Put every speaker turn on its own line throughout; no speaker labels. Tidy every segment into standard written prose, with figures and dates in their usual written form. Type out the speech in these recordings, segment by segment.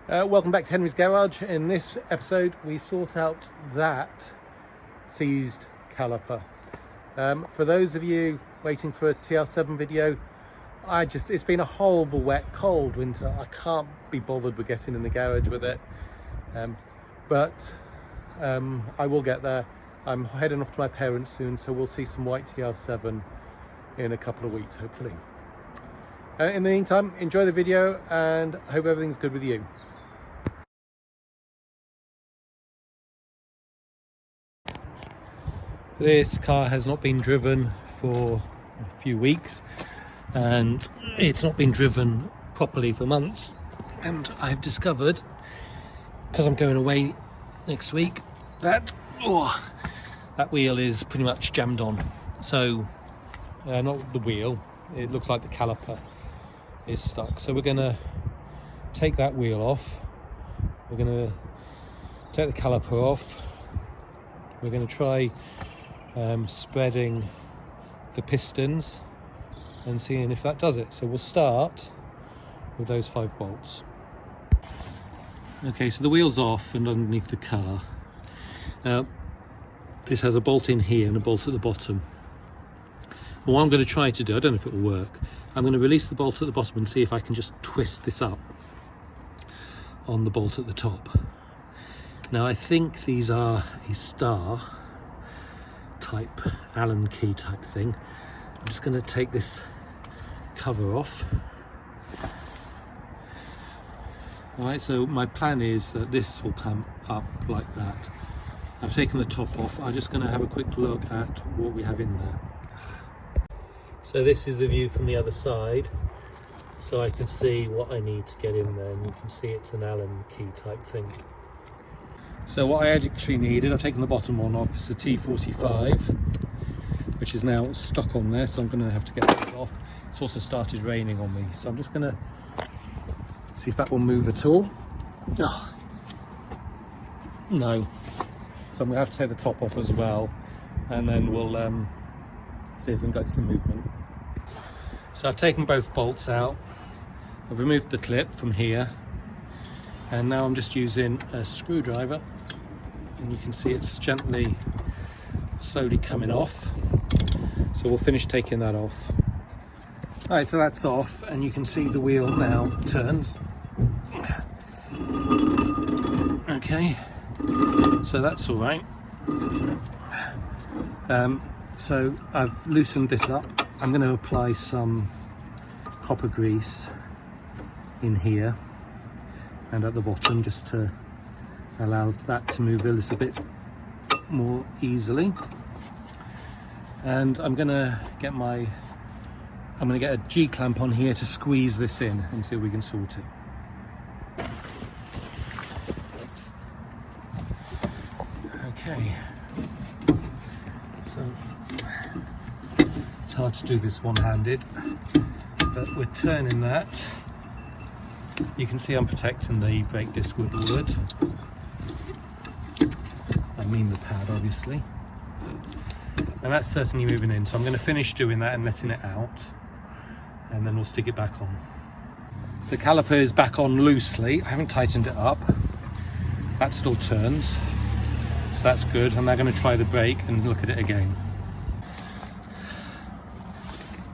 Welcome back to Henry's Garage. In this episode we sort out that seized caliper. For those of you waiting for a TR7 video, it's been a horrible wet cold winter. I can't be bothered with getting in the garage with it, but I will get there. I'm heading off to my parents soon, so we'll see some white TR7 in a couple of weeks hopefully. In the meantime, enjoy the video and I hope everything's good with you. This car has not been driven for a few weeks and it's not been driven properly for months, and I've discovered, because I'm going away next week, that that wheel is pretty much jammed on. So not the wheel, it looks like the caliper is stuck. So we're going to take that wheel off, we're going to take the caliper off, we're going to try spreading the pistons and seeing if that does it. So we'll start with those 5 bolts. Okay, so the wheel's off and underneath the car. This has a bolt in here and a bolt at the bottom. And what I'm going to try to do, I don't know if it will work, I'm going to release the bolt at the bottom and see if I can just twist this up on the bolt at the top. Now I think these are a star type Allen key type thing. I'm just going to take this cover off. Alright, so my plan is that this will come up like that. I've taken the top off. I'm just going to have a quick look at what we have in there. So this is the view from the other side, so I can see what I need to get in there, and you can see it's an Allen key type thing. So what I actually needed, I've taken the bottom one off, it's a T45, which is now stuck on there, so I'm going to have to get that off. It's also started raining on me, so I'm just going to see if that will move at all. Oh, no. So I'm going to have to take the top off as well, and then we'll see if we can get some movement. So I've taken both bolts out, I've removed the clip from here, and now I'm just using a screwdriver, and you can see it's gently, slowly coming off. So we'll finish taking that off. Alright, so that's off, and you can see the wheel now turns. Okay, so that's all right. So I've loosened this up. I'm going to apply some copper grease in here and at the bottom, just to allow that to move a little bit more easily. And I'm going to get a G-clamp on here to squeeze this in and see if we can sort it. Okay, so it's hard to do this one-handed, but we're turning that. You can see I'm protecting the brake disc with wood. I mean the pad, obviously. And that's certainly moving in, so I'm going to finish doing that and letting it out, and then we'll stick it back on. The caliper is back on loosely. I haven't tightened it up. That still turns, so that's good. I'm now going to try the brake and look at it again.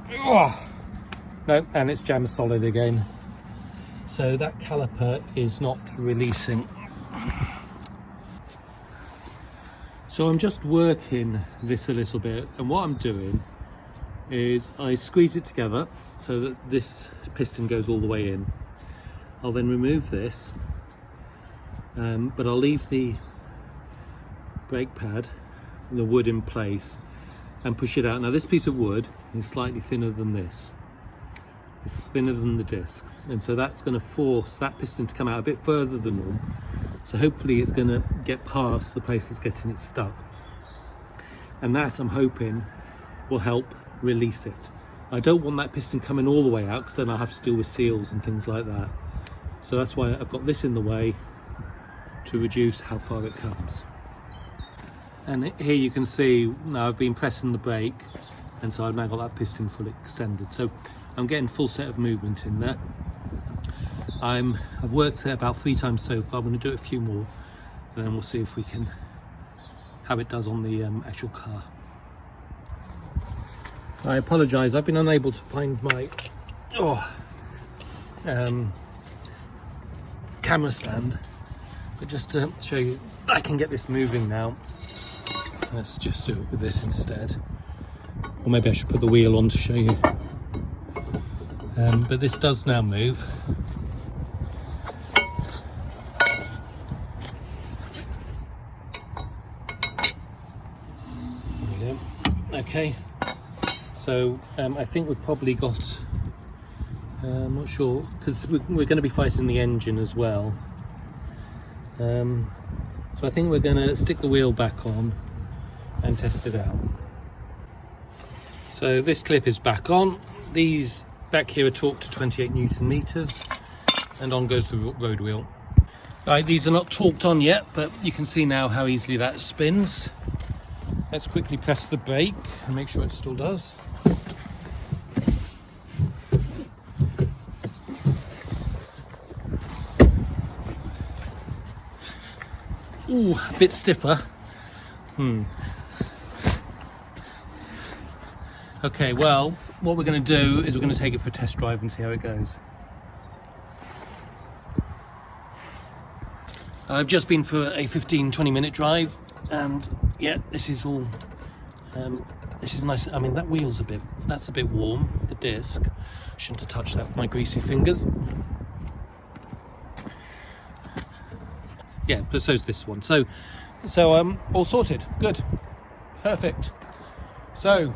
Oh, no, and it's jammed solid again. So that caliper is not releasing. So I'm just working this a little bit, and what I'm doing is I squeeze it together so that this piston goes all the way in. I'll then remove this, but I'll leave the brake pad, the wood in place, and push it out. Now this piece of wood is slightly thinner than this. It's thinner than the disc, and so that's going to force that piston to come out a bit further than normal. So hopefully it's going to get past the place that's getting it stuck, and that, I'm hoping, will help release it. I don't want that piston coming all the way out, because then I'll have to deal with seals and things like that. So that's why I've got this in the way, to reduce how far it comes. And here you can see now I've been pressing the brake, and so I've now got that piston fully extended. So I'm getting full set of movement in there. I've worked it about 3 times so far. I'm going to do it a few more, and then we'll see if we can how it does on the actual car. I apologise, I've been unable to find my camera stand, but just to show you, I can get this moving now. Let's just do it with this instead, or maybe I should put the wheel on to show you. But this does now move. Okay, so I think we've probably got, I'm not sure, because we're going to be fighting the engine as well. So I think we're going to stick the wheel back on and test it out. So this clip is back on. These back here are torqued to 28 Newton meters, and on goes the road wheel. Right, these are not torqued on yet, but you can see now how easily that spins. Let's quickly press the brake and make sure it still does. Ooh, a bit stiffer. Okay, well, what we're going to do is we're going to take it for a test drive and see how it goes. I've just been for a 15-20 minute drive, and yeah, this is all this is nice. I mean, that wheel's that's a bit warm, the disc. Shouldn't have touched that with my greasy fingers. Yeah, but so's this one. So all sorted. Good, perfect. So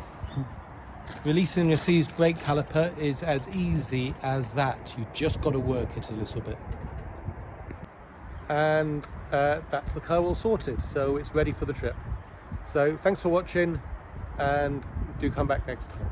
releasing your seized brake caliper is as easy as that. You just got to work it a little bit. And that's the car all sorted, so it's ready for the trip. So thanks for watching, and do come back next time.